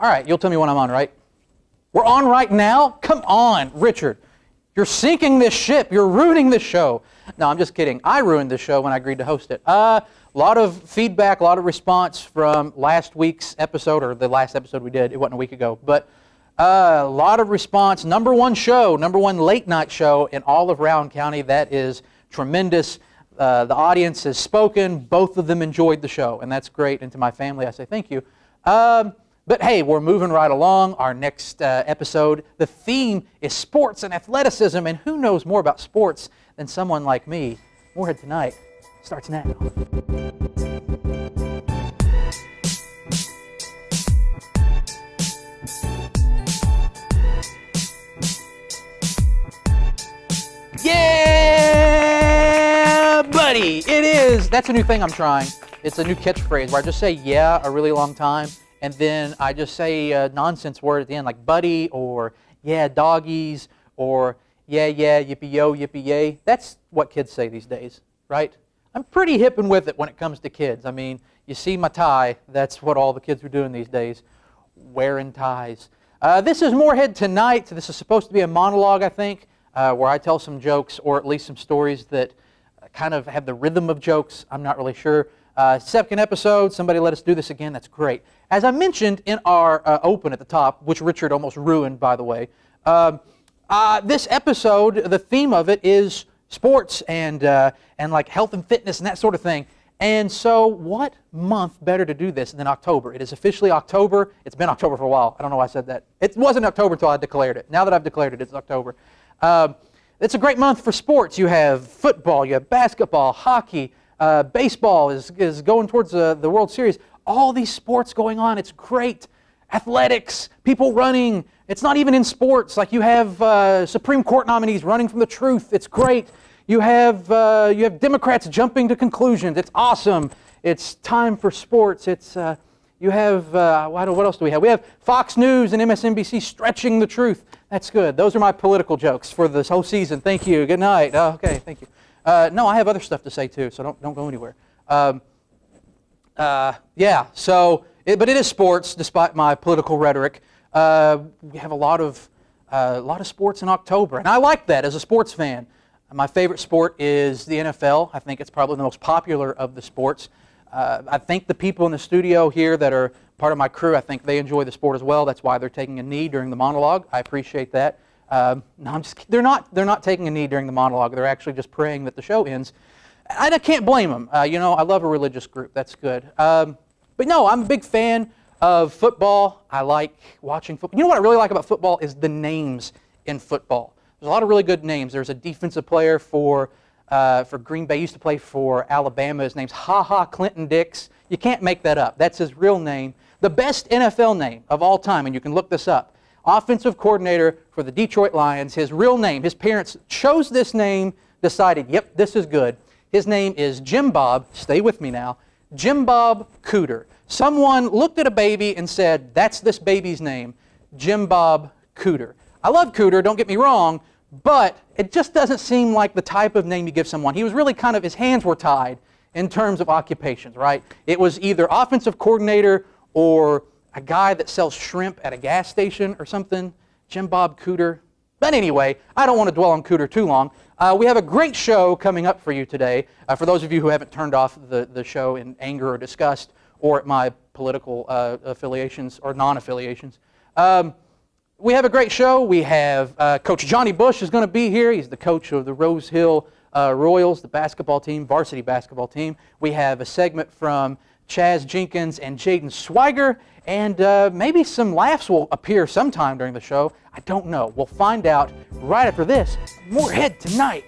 All right, you'll tell me when I'm on, right? We're on right now? Come on, Richard. You're sinking this ship. You're ruining this show. No, I'm just kidding. I ruined this show when I agreed to host it. A lot of feedback, a lot of response from last week's episode, or the last episode we did. It wasn't a week ago. But a lot of response. Number one late night show in all of Rowan County. That is tremendous. The audience has spoken. Both of them enjoyed the show, and that's great. And to my family, I say thank you. But hey, we're moving right along. Our next episode, the theme is sports and athleticism, and who knows more about sports than someone like me? Morhead Tonight starts now. Yeah, buddy! It is. That's a new thing I'm trying. It's a new catchphrase where I just say yeah a really long time, and then I just say a nonsense word at the end, like buddy, or yeah, doggies, or yeah, yippee-yo, yippee-yay. That's what kids say these days, right? I'm pretty hip and with it when it comes to kids. I mean, you see my tie. That's what all the kids are doing these days, wearing ties. This is Morhead Tonight. This is supposed to be a monologue, I think, where I tell some jokes, or at least some stories that kind of have the rhythm of jokes. I'm not really sure. Second episode, somebody let us do this again. That's great. As I mentioned in our open at the top, which Richard almost ruined, by the way, this episode, the theme of it is sports and like health and fitness and that sort of thing. And so what month better to do this than October? It is officially October. It's been October for a while. I don't know why I said that. It wasn't October until I declared it. Now that I've declared it, it's October. It's a great month for sports. You have football, you have basketball, hockey, baseball is going towards the World Series. All these sports going on. It's great. Athletics, people running. It's not even in sports. Like you have Supreme Court nominees running from the truth. It's great. You have Democrats jumping to conclusions. It's awesome. It's time for sports. It's you have what else do we have? We have Fox News and MSNBC stretching the truth. That's good. Those are my political jokes for this whole season. Thank you. Good night. Okay, thank you. No, I have other stuff to say too, so don't go anywhere. Yeah. So, but it is sports, despite my political rhetoric. We have a lot of sports in October, and I like that as a sports fan. My favorite sport is the NFL. I think it's probably the most popular of the sports. I think the people in the studio here that are part of my crew, I think they enjoy the sport as well. That's why they're taking a knee during the monologue. I appreciate that. No, I'm just kidding. They're not taking a knee during the monologue. They're actually just praying that the show ends. And I can't blame them. I love a religious group. That's good. But no, I'm a big fan of football. I like watching football. You know what I really like about football is the names in football. There's a lot of really good names. There's a defensive player for Green Bay. He used to play for Alabama. His name's Clinton Dix. You can't make that up. That's his real name. The best NFL name of all time, and you can look this up. Offensive coordinator for the Detroit Lions. His real name, his parents chose this name, decided, yep, this is good. His name is Jim Bob, stay with me now, Jim Bob Cooter. Someone looked at a baby and said, that's this baby's name, Jim Bob Cooter. I love Cooter, don't get me wrong, but it just doesn't seem like the type of name you give someone. He was really his hands were tied in terms of occupations, right? It was either offensive coordinator or a guy that sells shrimp at a gas station or something, Jim Bob Cooter. But anyway, I don't want to dwell on Cooter too long. We have a great show coming up for you today. For those of you who haven't turned off the show in anger or disgust or at my political affiliations or non-affiliations. We have a great show. We have Coach Johnny Bush is going to be here. He's the coach of the Rose Hill Royals, the basketball team, varsity basketball team. We have a segment from Chaz Jenkins and Jaden Swiger, and maybe some laughs will appear sometime during the show. I don't know. We'll find out right after this. Morhead Tonight.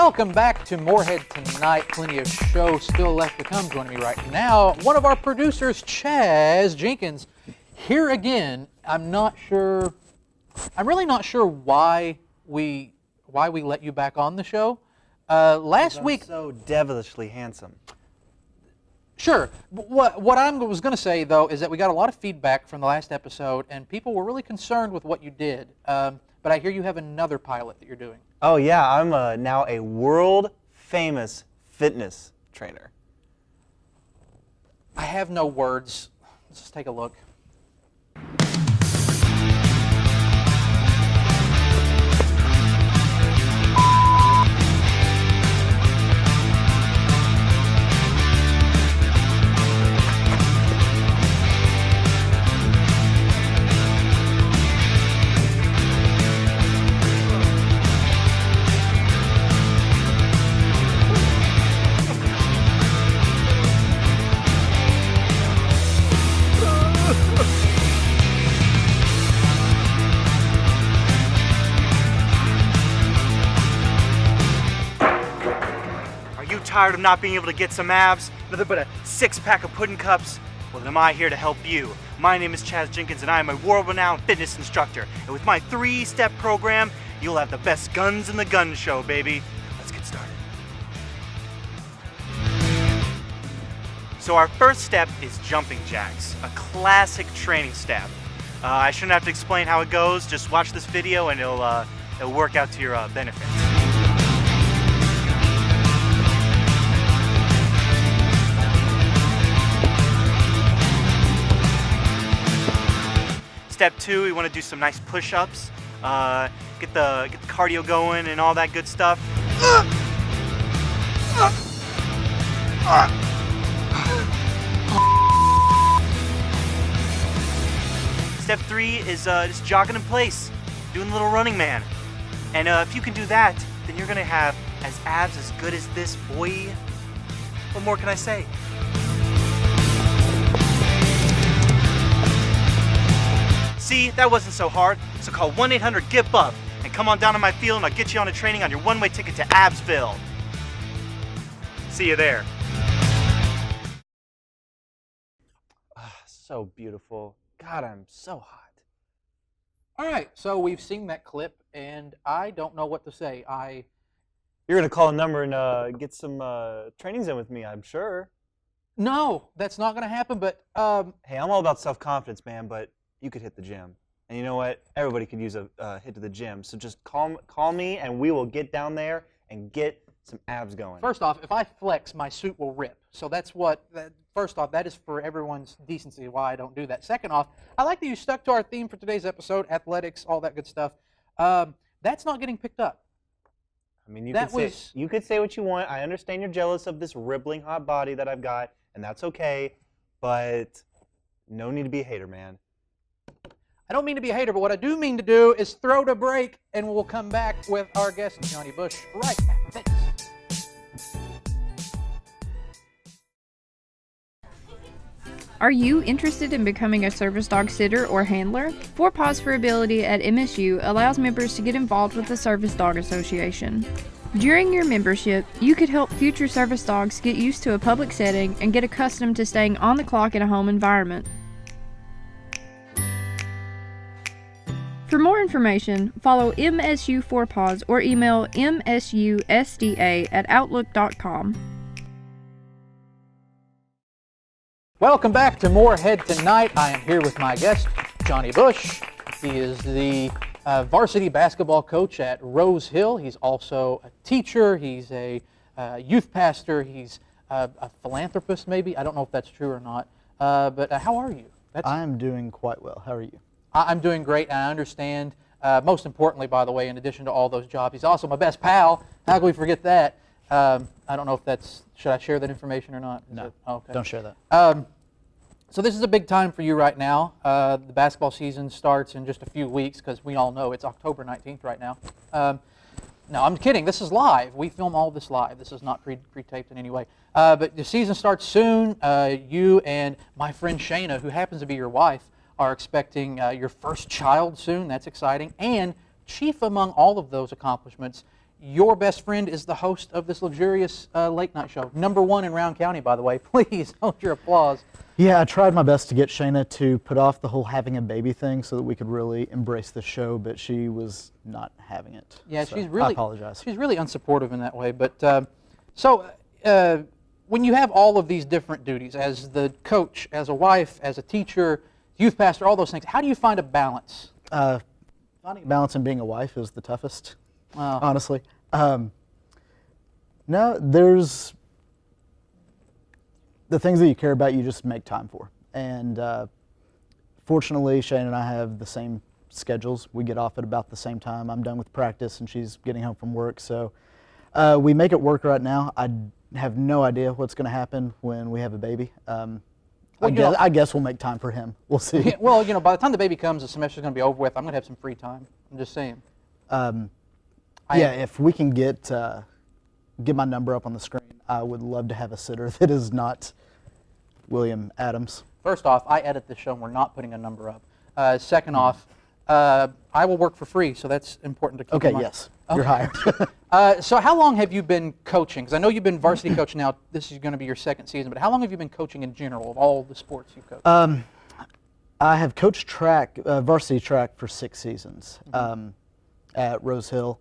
Welcome back to Morhead Tonight. Plenty of show still left to come. Joining me right now, one of our producers, Chaz Jenkins, here again. I'm really not sure why we let you back on the show. Last week, so devilishly handsome. Sure. What I was going to say, though, is that we got a lot of feedback from the last episode, and people were really concerned with what you did. But I hear you have another pilot that you're doing. Oh, yeah. I'm now a world-famous fitness trainer. I have no words. Let's just take a look. Tired of not being able to get some abs, nothing but a six-pack of pudding cups? Well, then am I here to help you. My name is Chaz Jenkins, and I am a world-renowned fitness instructor. And with my 3-step program, you'll have the best guns in the gun show, baby. Let's get started. So our first step is jumping jacks, a classic training step. I shouldn't have to explain how it goes. Just watch this video, and it'll work out to your benefit. Step 2, we want to do some nice push-ups, get the cardio going and all that good stuff. Step 3 is just jogging in place, doing a little running man. And if you can do that, then you're going to have abs as good as this, boy. What more can I say? See, that wasn't so hard. So call 1-800-GET-BUFF and come on down to my field and I'll get you on a training on your one-way ticket to Absville. See you there. So beautiful. God, I'm so hot. All right, so we've seen that clip, and I don't know what to say. You're going to call a number and get some trainings in with me, I'm sure. No, that's not going to happen, but... Hey, I'm all about self-confidence, man, but you could hit the gym. And you know what? Everybody could use a hit to the gym. So just call me, and we will get down there and get some abs going. First off, if I flex, my suit will rip. So first off, that is for everyone's decency why I don't do that. Second off, I like that you stuck to our theme for today's episode, athletics, all that good stuff. That's not getting picked up. I mean, you could say what you want. I understand you're jealous of this rippling hot body that I've got, and that's okay. But no need to be a hater, man. I don't mean to be a hater, but what I do mean to do is throw the break, and we'll come back with our guest, Johnny Bush, right after this. Are you interested in becoming a service dog sitter or handler? 4 Paws for Ability at MSU allows members to get involved with the Service Dog Association. During your membership, you could help future service dogs get used to a public setting and get accustomed to staying on the clock in a home environment. For more information, follow MSU 4 Paws or email msusda@outlook.com. Welcome back to Morhead Tonight. I am here with my guest, Johnny Bush. He is the varsity basketball coach at Rose Hill. He's also a teacher. He's a youth pastor. He's a philanthropist, maybe. I don't know if that's true or not. But how are you? I'm doing quite well. How are you? I'm doing great, and I understand, most importantly, by the way, in addition to all those jobs, he's also my best pal. How can we forget that? I don't know if that's, should I share that information or not? No, okay. Don't share that. So this is a big time for you right now. The basketball season starts in just a few weeks because we all know it's October 19th right now. No, I'm kidding. This is live. We film all this live. This is not pre-taped in any way. But the season starts soon. You and my friend Shayna, who happens to be your wife, are expecting your first child soon. That's exciting. And chief among all of those accomplishments, your best friend is the host of this luxurious late night show. #1 in Round County, by the way. Please hold your applause. Yeah, I tried my best to get Shayna to put off the whole having a baby thing so that we could really embrace the show, but she was not having it. Yeah, so she's really. I apologize. She's really unsupportive in that way. But when you have all of these different duties, as the coach, as a wife, as a teacher, youth pastor, all those things, how do you find a balance? Finding a balance in being a wife is the toughest, Wow. honestly. No, there's the things that you care about, you just make time for. And fortunately, Shane and I have the same schedules. We get off at about the same time. I'm done with practice and she's getting home from work. So we make it work right now. I have no idea what's going to happen when we have a baby. I guess we'll make time for him. We'll see. Yeah, well, by the time the baby comes, the semester's going to be over with. I'm going to have some free time. I'm just saying. If we can get my number up on the screen, I would love to have a sitter that is not William Adams. First off, I edit this show and we're not putting a number up. Second off, I will work for free, so that's important to keep in mind. Yes, you're hired. So how long have you been coaching? Because I know you've been varsity coach now. This is going to be your second season, but how long have you been coaching in general of all the sports you've coached? I have coached track, varsity track for 6 seasons at Rose Hill.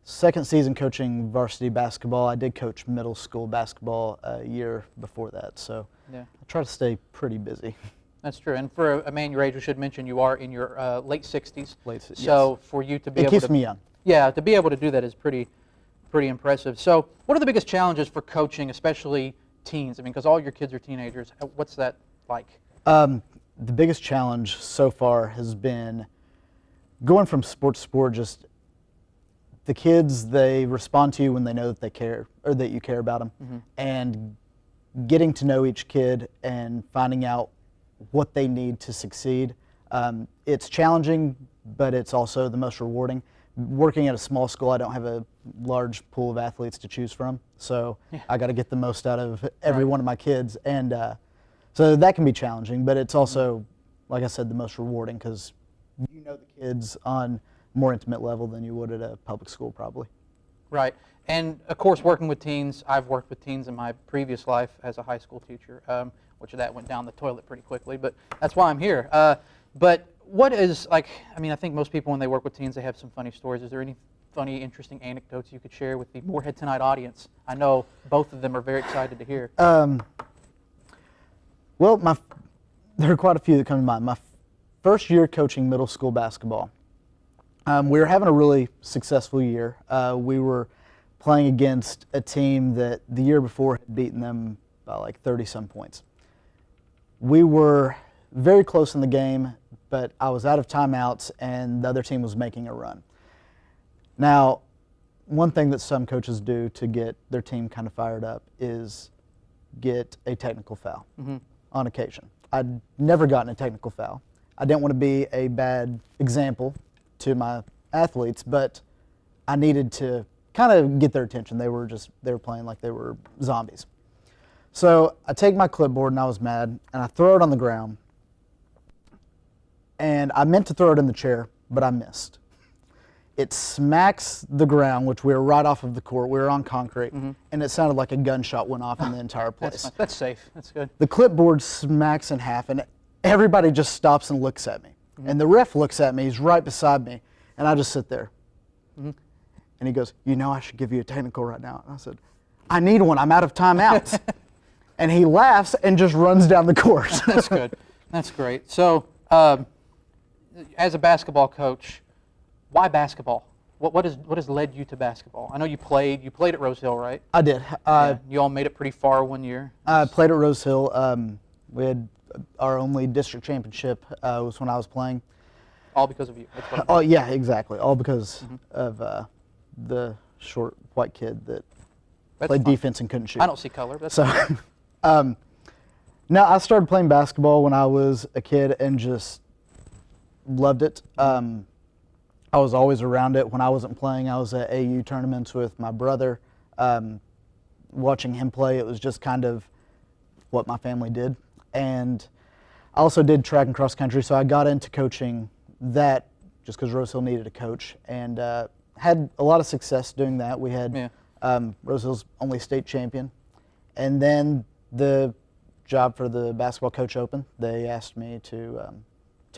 Second season coaching varsity basketball. I did coach middle school basketball a year before that, so Yeah. I try to stay pretty busy. That's true. And for a man your age, we should mention you are in your late 60s. Yes. So for you to be It able keeps to, me young. Yeah, to be able to do that is pretty impressive. So what are the biggest challenges for coaching, especially teens? I mean, because all your kids are teenagers. What's that like? The biggest challenge so far has been going from sport to sport. Just the kids, they respond to you when they know that they care or that you care about them, and getting to know each kid and finding out what they need to succeed. It's challenging, but it's also the most rewarding. Working at a small school, I don't have a large pool of athletes to choose from, so I got to get the most out of every one of my kids, and so that can be challenging, but it's also, like I said, the most rewarding because you know the kids on a more intimate level than you would at a public school probably. Right. And of course, working with teens, I've worked with teens in my previous life as a high school teacher, which that went down the toilet pretty quickly, but that's why I'm here. But what is, like, I mean, I think most people when they work with teens, they have some funny stories. Is there any funny, interesting anecdotes you could share with the Morhead Tonight audience? I know both of them are very excited to hear. Well, there are quite a few that come to mind. My first year coaching middle school basketball, we were having a really successful year. We were playing against a team that the year before had beaten them by like 30-some points. We were very close in the game, but I was out of timeouts and the other team was making a run. Now, one thing that some coaches do to get their team kind of fired up is get a technical foul on occasion. I'd never gotten a technical foul. I didn't want to be a bad example to my athletes, but I needed to kind of get their attention. They were playing like they were zombies. So I take my clipboard, and I was mad, and I throw it on the ground. And I meant to throw it in the chair, but I missed. It smacks the ground, which we were right off of the court. We were on concrete, and it sounded like a gunshot went off in the entire place. That's safe. That's good. The clipboard smacks in half, and everybody just stops and looks at me. And the ref looks at me. He's right beside me, and I just sit there. And he goes, "You know I should give you a technical right now." And I said, "I need one. I'm out of timeouts." And he laughs and just runs down the court. That's good. That's great. So, as a basketball coach, why basketball? What has led you to basketball? I know you played at Rose Hill, right? I did. You all made it pretty far one year. I played at Rose Hill. We had our only district championship was when I was playing. All because of you. That's what Oh yeah, exactly. All because of the short white kid that played fine. defense and couldn't shoot. I don't see color. That's So, no, I started playing basketball when I was a kid and just loved it. I was always around it. When I wasn't playing, I was at AU tournaments with my brother. Watching him play, it was just kind of what my family did. And I also did track and cross country, so I got into coaching that just because Rose Hill needed a coach. And had a lot of success doing that. We had Yeah. Roseville's only state champion. And then the job for the basketball coach open, they asked me to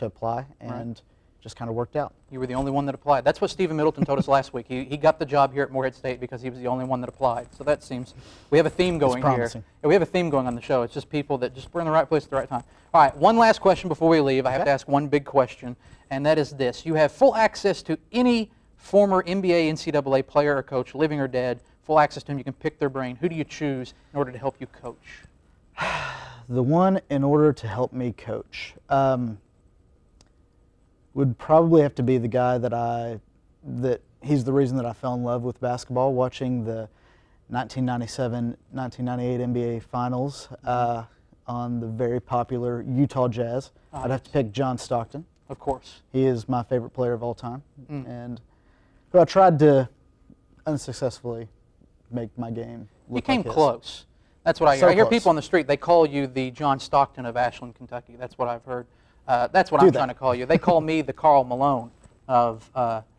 apply, and just kind of worked out. You were the only one that applied. That's what Stephen Middleton told us last week. He got the job here at Morhead State because he was the only one that applied. So that seems, we have a theme going here. promising. Yeah, we have a theme going on the show. It's just people that just were in the right place at the right time. All right, one last question before we leave. I have to ask one big question, and that is this. You have full access to any former NBA, NCAA player or coach, living or dead, full access to them. You can pick their brain. Who do you choose in order to help you coach? The one in order to help me coach would probably have to be the guy that he's the reason that I fell in love with basketball, watching the 1997-1998 NBA Finals on the very popular Utah Jazz. I'd have to pick John Stockton. Of course. He is my favorite player of all time, and who I tried to unsuccessfully make my game look You came like his. close. That's what I hear. So I hear close. people on the street, they call you the John Stockton of Ashland, Kentucky. That's what I've heard. That's what Do I'm that. trying to call you. They call me the Karl Malone of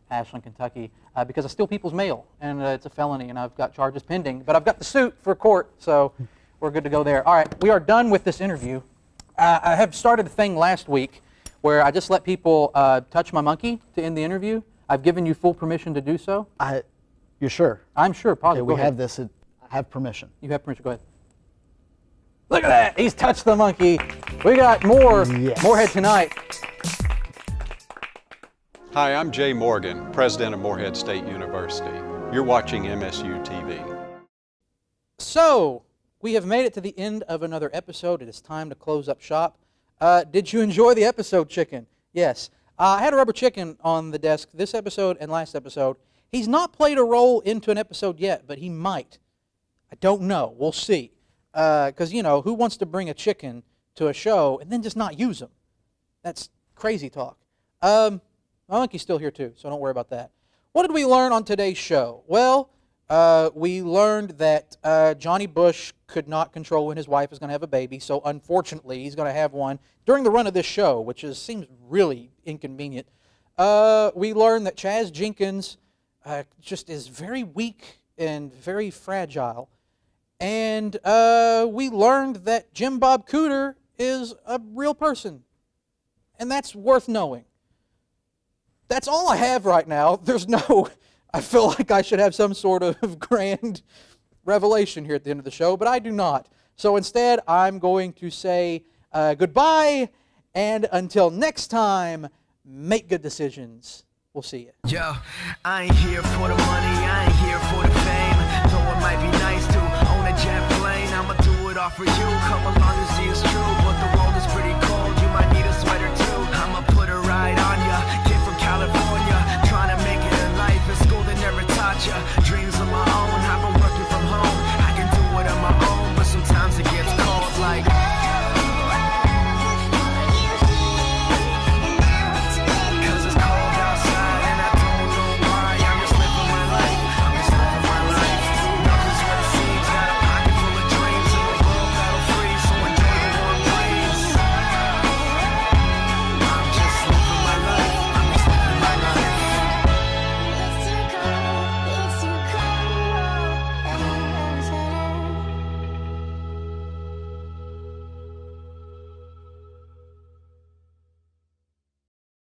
Ashland, Kentucky, because I steal people's mail, and it's a felony, and I've got charges pending. But I've got the suit for court, so we're good to go there. All right, we are done with this interview. I have started a thing last week where I just let people touch my monkey to end the interview. I've given you full permission to do so. You're sure? I'm sure, Okay, positive. we Go ahead. have this. I have permission. You have permission. Go ahead. Look at that. He's touched the monkey. We got more Yes. Morhead tonight. Hi, I'm Jay Morgan, president of Morhead State University. You're watching MSU TV. So, we have made it to the end of another episode. It is time to close up shop. Did you enjoy the episode, Chicken? Yes. I had a rubber chicken on the desk this episode and last episode. He's not played a role into an episode yet, but he might. I don't know. We'll see. Because, you know, who wants to bring a chicken to a show and then just not use them? That's crazy talk. My monkey's still here too, so don't worry about that. What did we learn on today's show? Well, we learned that Johnny Bush could not control when his wife is going to have a baby, so unfortunately he's going to have one during the run of this show, which seems really inconvenient. We learned that Chaz Jenkins just is very weak and very fragile. And we learned that Jim Bob Cooter is a real person. And that's worth knowing. That's all I have right now. There's no, I feel like I should have some sort of grand revelation here at the end of the show, but I do not. So instead, I'm going to say goodbye, and until next time, make good decisions. We'll see you. Yo, I ain't here for the money, I ain't here for the fame. Though it might be nice to own a jet plane, I'ma do it all for you. Come along and see it's true, but the world is pretty cool.